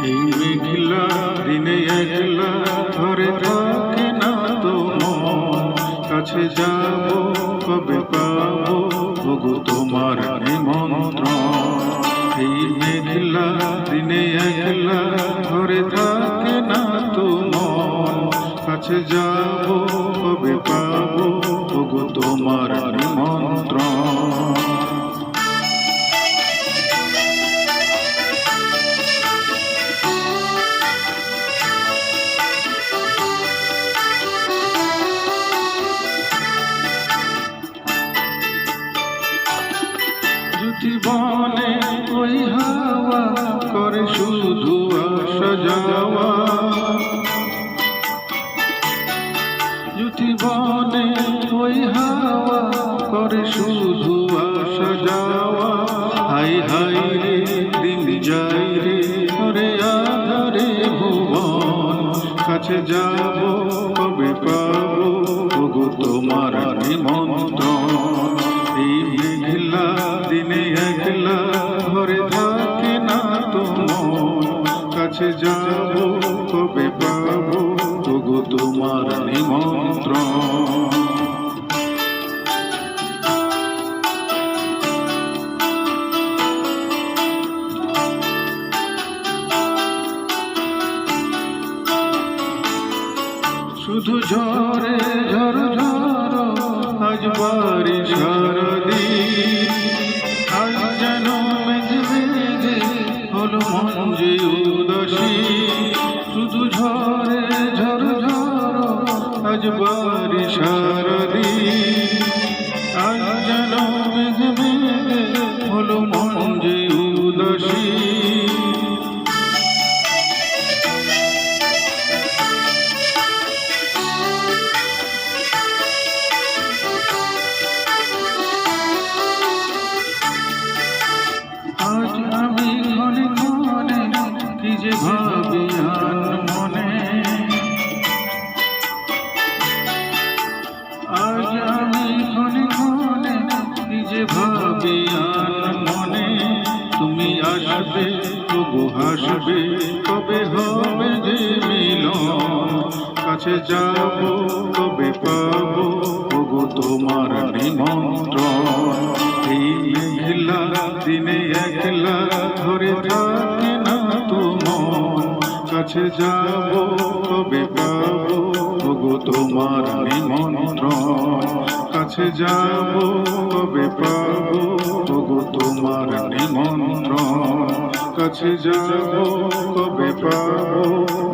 এই মেঘলা দিনে একলা ঘরে থাকে না তো মন, কাছে যাব কবে পাবো ওগো তোমার নিমন্ত্রণ। এই মেঘলা দিনে একলা ঘরে থাকে না তো মন, কাছে যাব কবে পাবো ওগো তোমার নিমন্ত্রণ। জীবনে ওই হাওয়া করে শুধু আসা যাওয়া, জীবনে ওই হাওয়া করে শুধু আসা যাওয়া। হাই হাই রে দিন যাই রে করে আধারে ভুবন, কাছে যাব কবে পাবো ওগো তোমার নিমন্ত্রণ। এই মেঘলা দিনে একলা ঘরে থাকে না তো মন, কাছে যাব কবে পাবো ওগো তোমার নিমন্ত্রণ। শুধু ঝরে ঝর ঝর আজ বারিশার দিন, আজ যেন মেঘে মেঘে হলো মন যে উদাসী। শুধু ঝরে ঝর ঝর আজ বারিশার দিন, আজ যেন মেঘে মেঘে হলো মন যে উদাসী। আজ আমি ক্ষণে ক্ষণে কি যে ভাবি আন মনে, আজ আমি ক্ষণে ক্ষণে কি যে ভাবি আন মনে। তুমি আসবে তবু হাসবে কবে হবে যে মিলন, কাছে যাব কবে পাবো ওগো তোমার নিমন্ত্রণ। এই মেঘলা দিনে একলা ঘরে থাকে না তো মন, কাছে যাব কবে পাবো ওগো তোমার নিমন্ত্রণ। কাছে যাব কবে পাবো ওগো তোমার নিমন্ত্রণ। কাছে যাব কবে পাবো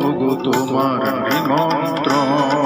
ওগো তোমার নিমন্ত্রণ।